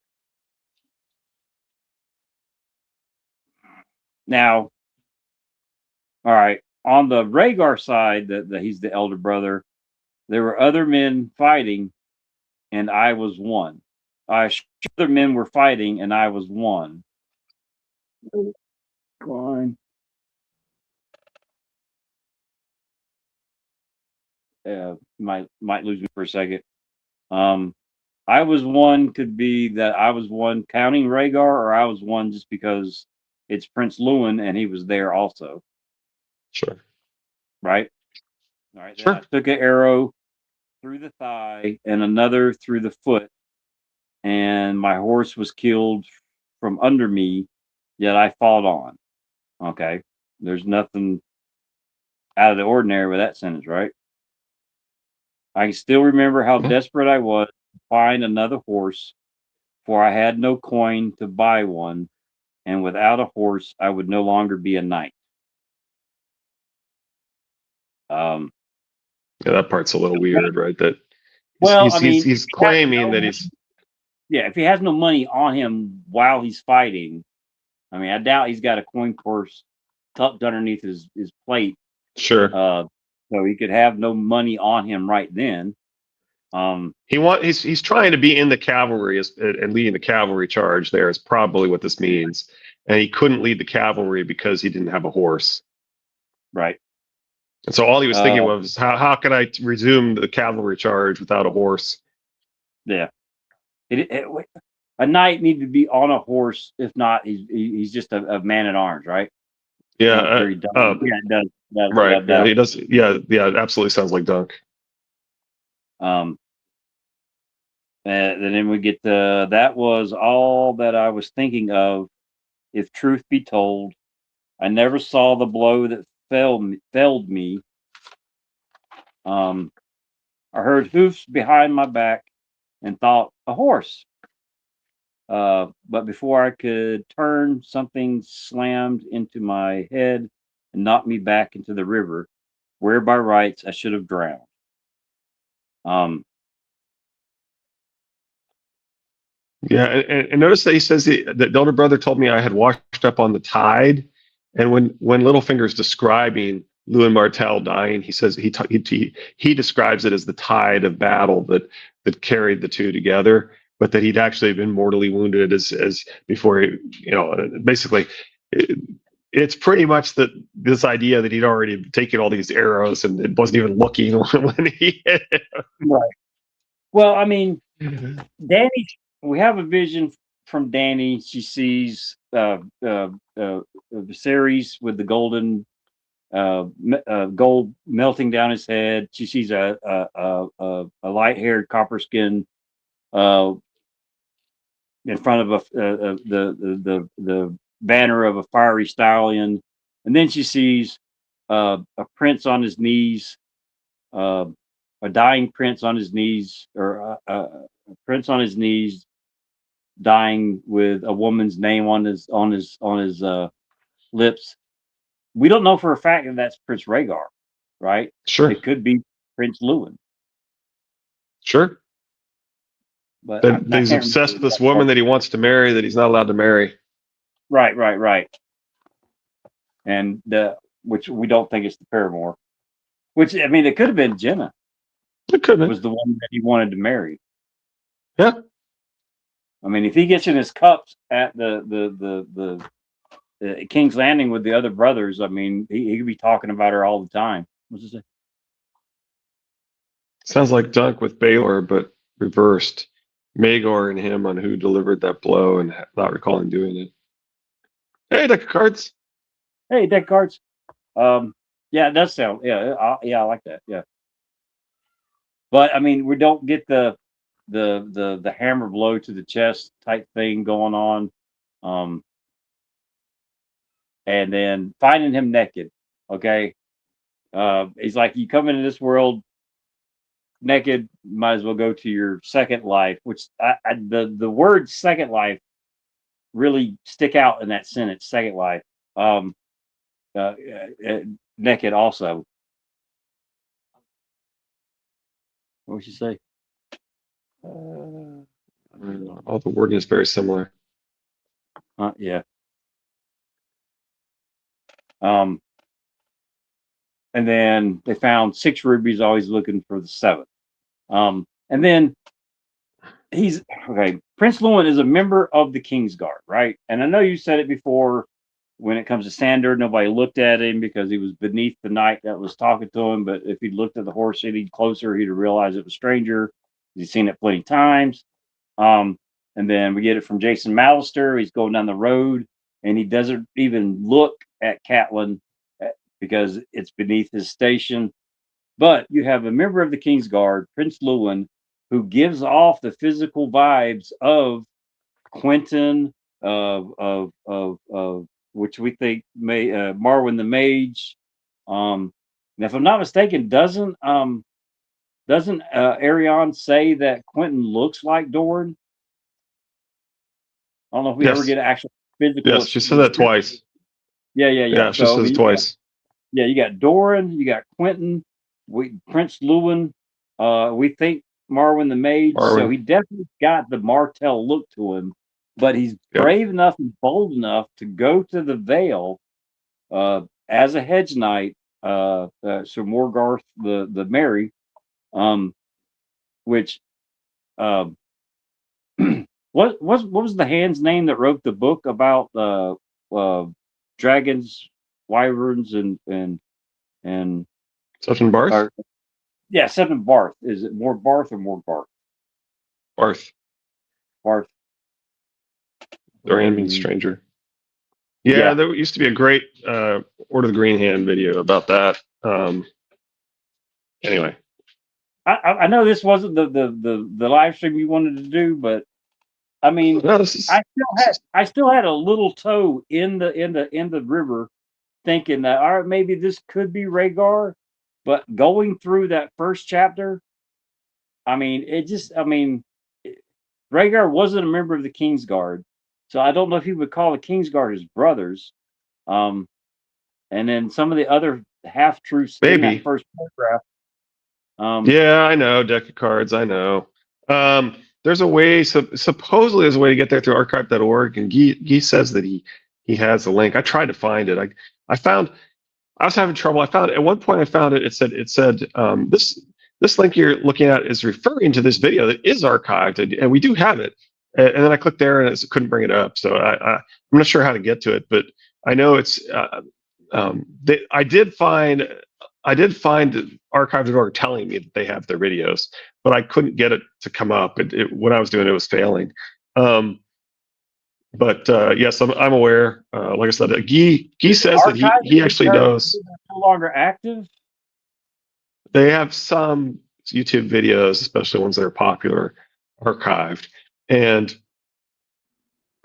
now, all right, on the Rhaegar side, that he's the elder brother, there were other men fighting, and I was one. I assure other men were fighting, and I was one. Fine. Might lose me for a second. Um, I was one could be that I was one counting Rhaegar, or I was one just because it's Prince Lewin and he was there also, Sure. right? All right. Then I Sure. took an arrow through the thigh and another through the foot, and my horse was killed from under me, yet I fought on. Okay. There's nothing out of the ordinary with that sentence, right? I can still remember how Mhm. desperate I was to find another horse, for I had no coin to buy one, and without a horse, I would no longer be a knight. Um, Yeah, that part's a little weird, right? That well, I mean, if he's he has claiming that no, he's yeah, if he has no money on him while he's fighting, I mean, I doubt he's got a coin purse tucked underneath his plate, sure. uh, so he could have no money on him right then. Um, He's trying to be in the cavalry and leading the cavalry charge. There is probably what this means, and he couldn't lead the cavalry because he didn't have a horse. right. And so all he was thinking Uh, was, how can I resume the cavalry charge without a horse? yeah. A knight needs to be on a horse. If not, he's just a man at arms, right? Yeah, Sounds very dumb. Yeah, it does. right. Without Yeah, doubt. he does. Yeah, yeah, it absolutely sounds like Dunk. Um, and then we get that was all that I was thinking of. If truth be told, I never saw the blow that felled me. Um, I heard hoofs behind my back and thought a horse. But before I could turn, something slammed into my head and knocked me back into the river, where by rights I should have drowned. Um, Yeah, and notice that he says that the elder brother told me I had washed up on the tide, and when Littlefinger's describing Lewin Martell dying, he says he describes it as the tide of battle that carried the two together, but that he'd actually been mortally wounded as before he, basically. It's pretty much this idea that he'd already taken all these arrows and it wasn't even looking when he hit right. Well, I mean, it. Danny, we have a vision from Danny. She sees the series with the gold melting down his head. She sees a light haired copper skin uh, in front of the banner of a fiery stallion, and then she sees a prince on his knees, uh, a dying prince on his knees, or a prince on his knees, dying with a woman's name on his lips. We don't know for a fact that that's Prince Rhaegar. right? Sure. It could be Prince Lewin, Sure. but That I he's can't obsessed with remember this that part. woman that he wants to marry that he's not allowed to marry. Right. And which we don't think is the paramour. Which, I mean, it could have been Jenna It could have was been. the one that he wanted to marry. Yeah. I mean, if he gets in his cups at the King's Landing with the other brothers, I mean, he could be talking about her all the time. What's it say? Sounds like Dunk with Baylor, but reversed. Magor and him on who delivered that blow and not recalling doing it. Hey, deck of cards. Hey, deck cards. Yeah, it does sound. Yeah, I like that. Yeah, but I mean, we don't get the hammer blow to the chest type thing going on. And then finding him naked. Okay. He's like, you come into this world naked, might as well go to your second life, which the word second life really stick out in that sentence, second life. Uh, uh, naked also. What would you say? All the wording is very similar. Yeah. And then they found 6 rubies, always looking for the 7th. And then he's okay. Prince Lewin is a member of the King's Guard, right? And I know you said it before. When it comes to Sander, nobody looked at him because he was beneath the knight that was talking to him. But if he looked at the horse any closer, he'd have realized it was a stranger. He's seen it plenty of times. And then we get it from Jason Mallister. He's going down the road and he doesn't even look at Catelyn because it's beneath his station. But you have a member of the King's Guard, Prince Lewin, who gives off the physical vibes of Quentin, of which we think may Marwyn the Mage. And if I'm not mistaken, doesn't Arion say that Quentin looks like Doran? I don't know if we ever Yes. get an actual physical. Yes, she said that twice. Yeah. Yeah, she So I says mean, twice. you got Doran, you got Quentin, Prince Lewin. We think Marwyn the Mage. So Marwyn. he definitely got the Martell look to him, but he's Yep. brave enough and bold enough to go to the Vale as a hedge knight. Sir Morgarth the Merry, which what was the hand's name that wrote the book about dragons, wyverns, and Sutton Barth? or, yeah, Seven Barth. Is it more Barth or more Barth? Barth. Barth. Dorian means stranger. Yeah, there used to be a great Order of the Green Hand video about that. Anyway. I know this wasn't the live stream you wanted to do, but I mean, No, I still had a little toe in the river, thinking that all right, maybe this could be Rhaegar, but going through that first chapter, I mean, Rhaegar wasn't a member of the King's Guard, so I don't know if he would call the King's Guard his brothers. And then some of the other half truths in that first paragraph. Yeah, I know, deck of cards, I know. There's a way, supposedly there's a way to get there through archive.org, and Guy says that he has a link. I tried to find it. I was having trouble. I found at one point I found it. It said this link you're looking at is referring to this video that is archived, and we do have it. And then I clicked there and it couldn't bring it up. So I'm not sure how to get to it, but I know it's. I did find archive.org telling me that they have their videos, but I couldn't get it to come up. When I was doing it, was failing. But yes, I'm aware. Like I said, Guy says that he actually knows. No longer active. They have some YouTube videos, especially ones that are popular, archived. And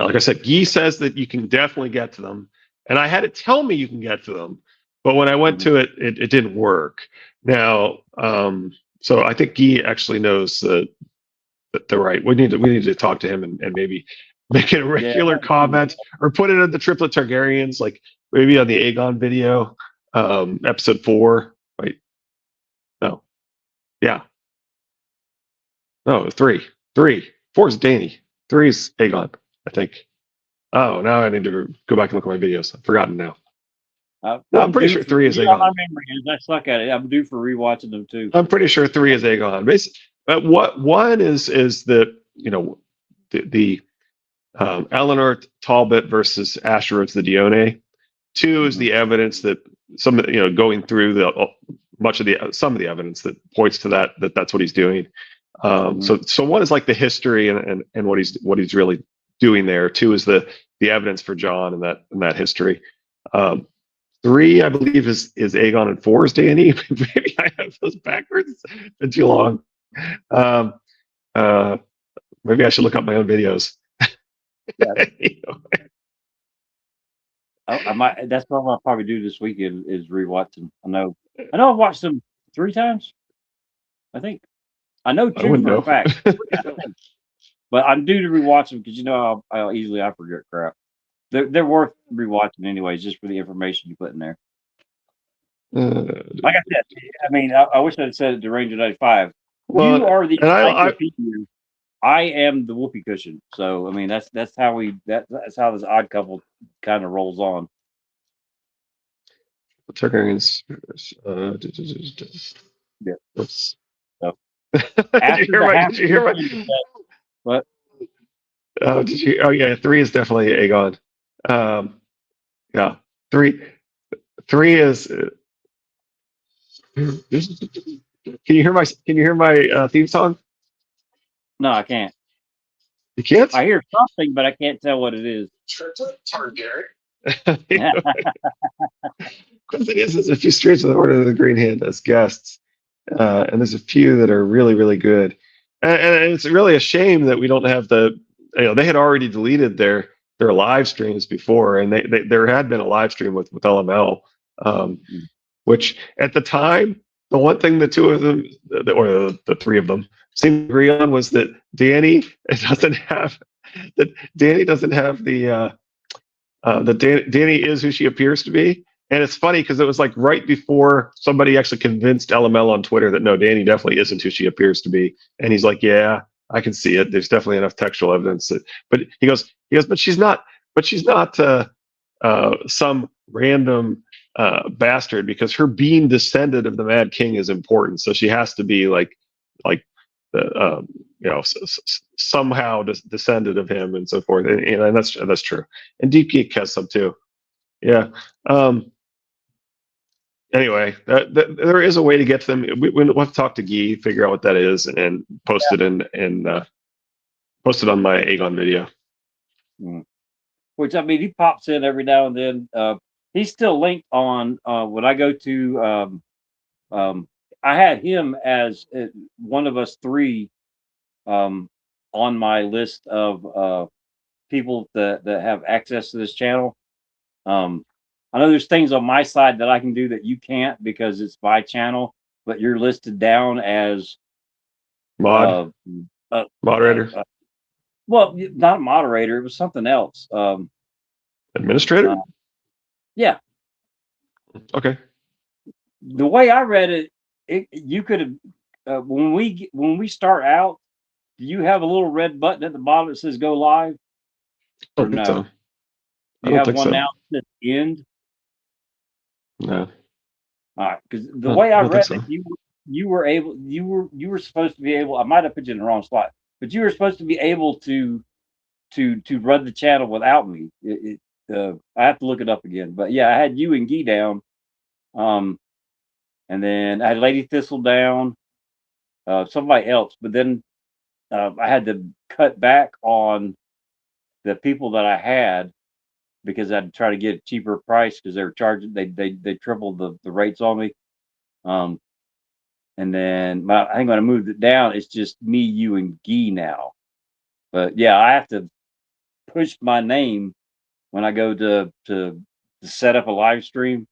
like I said, Guy says that you can definitely get to them. And I had it tell me you can get to them, but when I went to it, it didn't work. Now, so I think Guy actually knows that they're right. We need to talk to him and maybe make it a regular comment or put it in the Triplet Targaryens, like maybe on the Aegon video, episode 4. Right? Yeah. No, three. Four is Danny. Three is Aegon, I think. Oh, now I need to go back and look at my videos. I've forgotten now. No, I'm pretty sure three is you know how my Aegon. memory is. I suck at it. I'm due for rewatching them too. I'm pretty sure three is Aegon. But what one is the Eleanor Talbot versus Asheriff the Dione. Two is the evidence that going through the some of the evidence that points to that's what he's doing. So one is like the history and what he's really doing there. Two is the evidence for John and that history. Three, I believe, is Aegon, and four is Danny. Maybe I have those backwards. It's been too long. Um, Maybe I should look up my own videos. Yeah. I might. That's what I'll probably do this weekend is rewatch them. I know I've watched them 3 times. I think. I know I 2 wouldn't for a know. fact. But I'm due to rewatch them because I'll easily forget crap. They're worth rewatching anyways, just for the information you put in there. Like I said, I mean, I wish I'd said it to Ranger 95. Well, you are the and encyclopedia. I am the whoopee cushion. So I mean, that's how that's how this odd couple kind of rolls on. Targaryens. Yeah. Oops. So, Did you hear my? What? Oh, did you? Oh, yeah. Three is definitely Aegon. Yeah. Three is. Can you hear my theme song? No, I can't. You can't. I hear something, but I can't tell what it is. Targaryen. Because there's a few streets of the Order of the Green Hand as guests, and there's a few that are really, really good. And it's really a shame that we don't have they had already deleted their live streams before, and there had been a live stream with LML, which at the time, the one thing the two of them, or the three of them, seemed to agree on was that Danny doesn't have the Danny is who she appears to be. And it's funny because it was like right before somebody actually convinced LML on Twitter that no, Danny definitely isn't who she appears to be. And he's like, yeah, I can see it. There's definitely enough textual evidence. But he goes, but she's not some random bastard, because her being descended of the Mad King is important. So she has to be like the somehow descended of him and so forth. And that's true. And Deep Geek has some too. Yeah. Anyway, there is a way to get to them. We'll have to talk to Guy, figure out what that is, and post it post it on my Aegon video. Which, I mean, he pops in every now and then. He's still linked on when I go to. I had him as one of us 3 on my list of people that have access to this channel. I know there's things on my side that I can do that you can't because it's my channel, but you're listed down as moderator. Well, not a moderator. It was something else. Administrator. Yeah. Okay. The way I read it, you could have when we start out. Do you have a little red button at the bottom that says "Go Live"? I don't think so. Do you have one now that says "End"? No. All right, because the way I read it, you were supposed to be able. I might have put you in the wrong slot, but you were supposed to be able to run the channel without me. I have to look it up again, but yeah, I had you and Guy down, and then I had Lady Thistle down, somebody else, but then I had to cut back on the people that I had because I'd try to get a cheaper price because they were charging. They tripled the rates on me. And then I think when I moved it down, it's just me, you, and Guy now. But yeah, I have to push my name when I go to set up a live stream,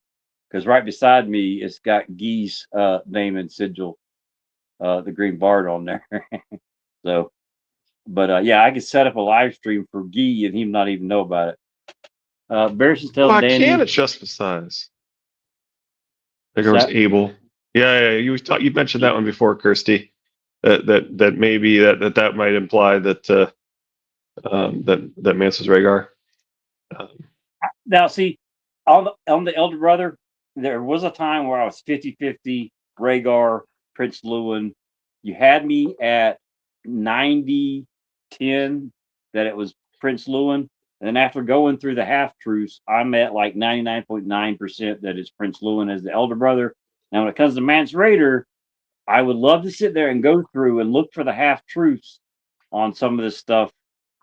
because right beside me it's got Guy's name and sigil, the green bard on there. So, but yeah, I could set up a live stream for Guy and him not even know about it. Barrison's telling Danny. I can adjust the size. There goes Abel. Yeah, you mentioned that one before, Kirsty. That maybe that might imply that Mance was Rhaegar. Um, Now, see, on the elder brother, there was a time where I was 50-50 Rhaegar, Prince Lewin. You had me at 90-10 that it was Prince Lewin. And then after going through the half truths, I'm at like 99.9% that it's Prince Lewin as the elder brother. Now, when it comes to Mance Raider, I would love to sit there and go through and look for the half truths on some of this stuff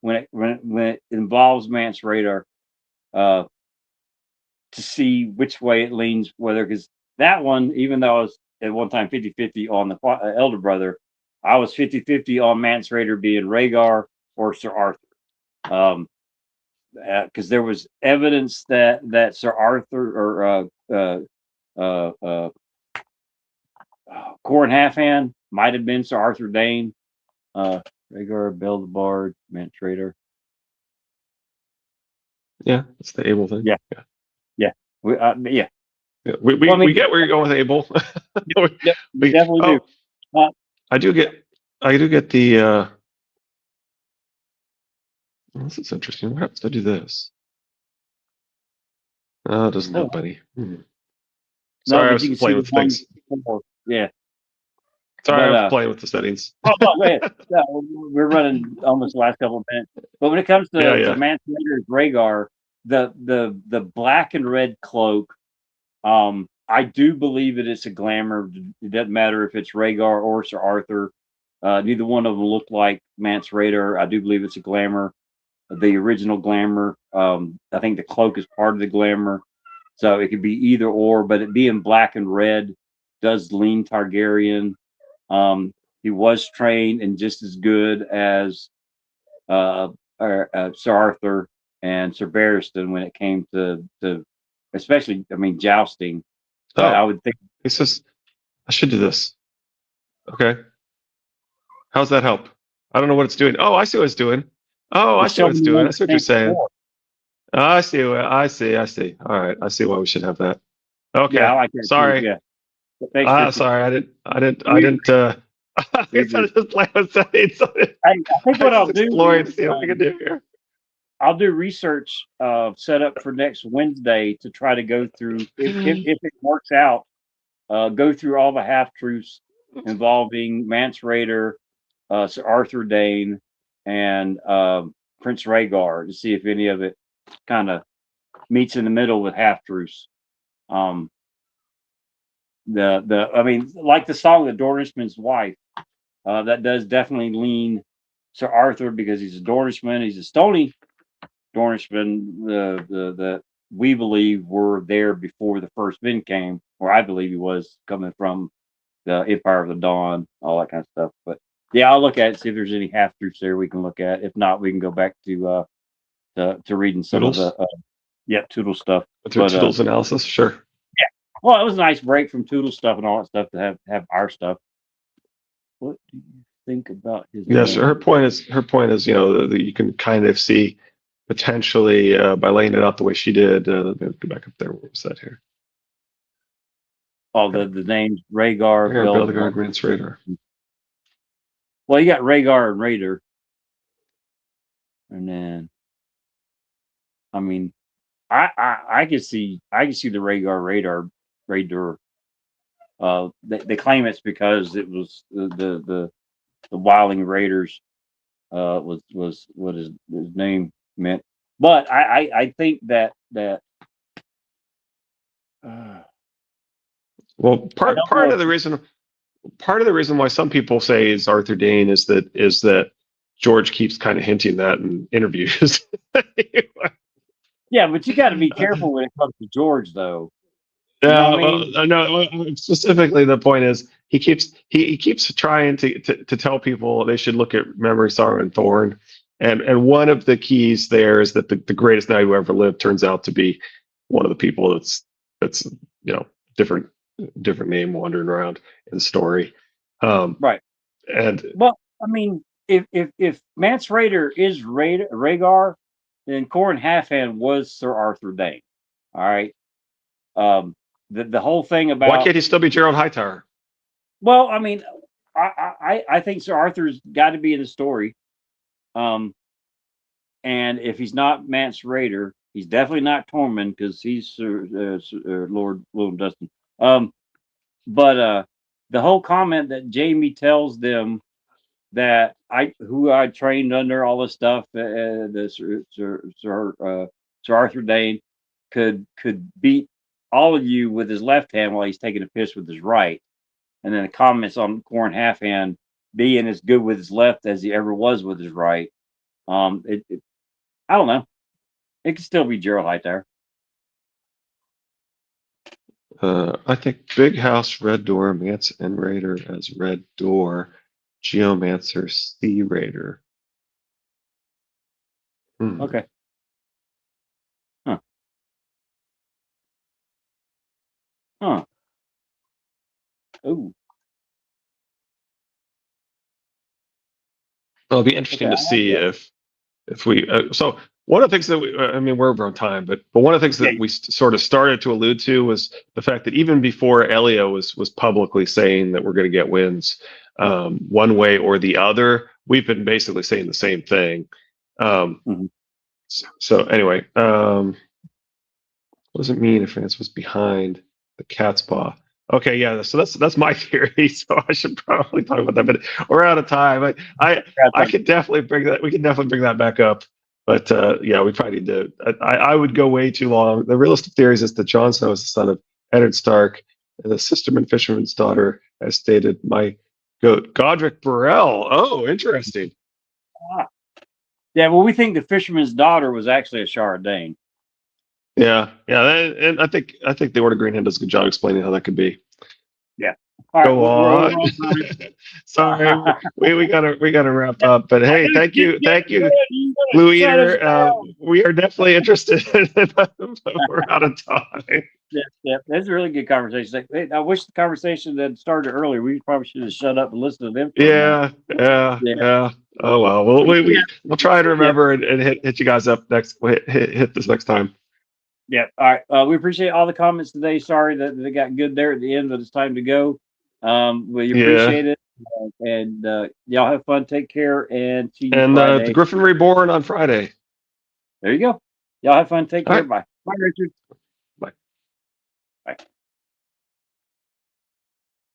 when it involves Mance Raider. Uh, to see which way it leans, whether because that one, even though I was at one time 50-50 on the elder brother, I was 50-50 on Mance Raider being Rhaegar or Sir Arthur. Because there was evidence that Sir Arthur or Corin Halfhand might have been Sir Arthur Dane. Rhaegar, Bell the Bard, Mance Raider. yeah, it's the Abel thing. Yeah. Yeah. Yeah. Yeah, we get where you're going with Abel. We definitely do. I do get the. This is interesting. What happens if I do this? Oh, it doesn't help any. Sorry, I was playing with things. Yeah. Sorry, I was playing with the settings. Go ahead. Yeah, we're running almost the last couple of minutes. But when it comes to Mance Raider's Rhaegar, the black and red cloak, I do believe that it's a glamour. It doesn't matter if it's Rhaegar or Sir Arthur. Neither one of them look like Mance Raider. I do believe it's a glamour, the original glamour. I think the cloak is part of the glamour. So it could be either or, but it being black and red does lean Targaryen. He was trained and just as good as Sir Arthur and Sir Barristan when it came to especially, I mean, jousting. I would think he says I should do this. Okay. How's that help? I don't know what it's doing. Oh, I see what it's doing. Oh, I see what it's doing. I see what you're saying. I see. I see. All right. I see why we should have that. Okay. Yeah, I like that. Sorry. Yeah. Sorry. I didn't. I just play with settings. I think what I'll do is see what I can do here. I'll do research set up for next Wednesday to try to go through if it works out. Go through all the half truths involving Mance Raider, Sir Arthur Dane, and Prince Rhaegar to see if any of it kind of meets in the middle with half truths. I mean, like the song "The Dornishman's Wife," that does definitely lean Sir Arthur because he's a Dornishman. He's a stony Dornishman that we believe were there before the first men came, or I believe he was coming from the Empire of the Dawn, all that kind of stuff. But yeah, I'll look at it, see if there's any half truths there we can look at. If not, we can go back to reading some Toodles? of the Toodle stuff. Toodles analysis, sure. Yeah, well, it was a nice break from Toodle stuff and all that stuff to have our stuff. What do you think about his? Yes, her point is that you can kind of see potentially by laying it out the way she did. Let me go back up there. What was that here? Oh, the names Rhaegar, Beldegar, Grant's Raider. Well, you got Rhaegar and Raider, and then I mean, I can see the Rhaegar Raider. They claim it's because it was the Wildling Raiders was what his name meant, but I think that well, part of the reason why some people say it's Arthur Dane is that George keeps kind of hinting that in interviews. Yeah, but you got to be careful when it comes to George, though. Yeah, no. Specifically, the point is he keeps trying to tell people they should look at Memory, Sorrow, and Thorn, and one of the keys there is that the greatest knight who ever lived turns out to be one of the people that's different name wandering around in the story. Right. And well, I mean, if Mance Raider is, then Corin Halfhand was Sir Arthur Dane. All right. the whole thing Why about. can't he still be Gerald Hightower? Well, I mean, I think Sir Arthur's got to be in the story. And if he's not Mance Raider, he's definitely not Tormund because he's Lord William Dustin. But the whole comment that Jamie tells them that who I trained under all this stuff, the Sir Arthur Dane could beat all of you with his left hand while he's taking a piss with his right, and then the comments on Corn Halfhand being as good with his left as he ever was with his right. I don't know. It could still be Gerald Hightower. I think Big House Red Door, Mance and Raider as Red Door, Geomancer Sea Raider. Okay. Huh. Ooh. It'll be interesting to see if we. So one of the things that I mean, we're over on time, but one of the things that we sort of started to allude to was the fact that even before Elio was publicly saying that we're going to get wins one way or the other, we've been basically saying the same thing. So anyway, what does it mean if France was behind the cat's paw? Okay, yeah. So that's my theory. So I should probably talk about that, but we're out of time. I could definitely bring that. We can definitely bring that back up. But yeah, we probably need to. I would go way too long. The realistic theories is that Jon Snow is the son of Eddard Stark, and the Sisterman Fisherman's daughter, as stated, my goat Godric Burrell. Oh, interesting. Yeah, well, we think the fisherman's daughter was actually a Shardane. Yeah, and I think the Order of Green Hand does a good job explaining how that could be. Yeah. All right, go on. Sorry, we gotta wrap up. But hey, thank you, Blue Eater. We are definitely interested, but we're out of time. Yeah, that's a really good conversation. I wish the conversation had started earlier. We probably should have shut up and listened to them. Yeah. Oh well, we'll try to remember and hit you guys up next. Hit this next time. Yeah. All right. We appreciate all the comments today. Sorry that they got good there at the end, but it's time to go. We appreciate it. And y'all have fun. Take care and see you Friday. The Griffin Reborn on Friday. There you go. Y'all have fun. Take care. Bye. Bye, Richard. Bye. Bye.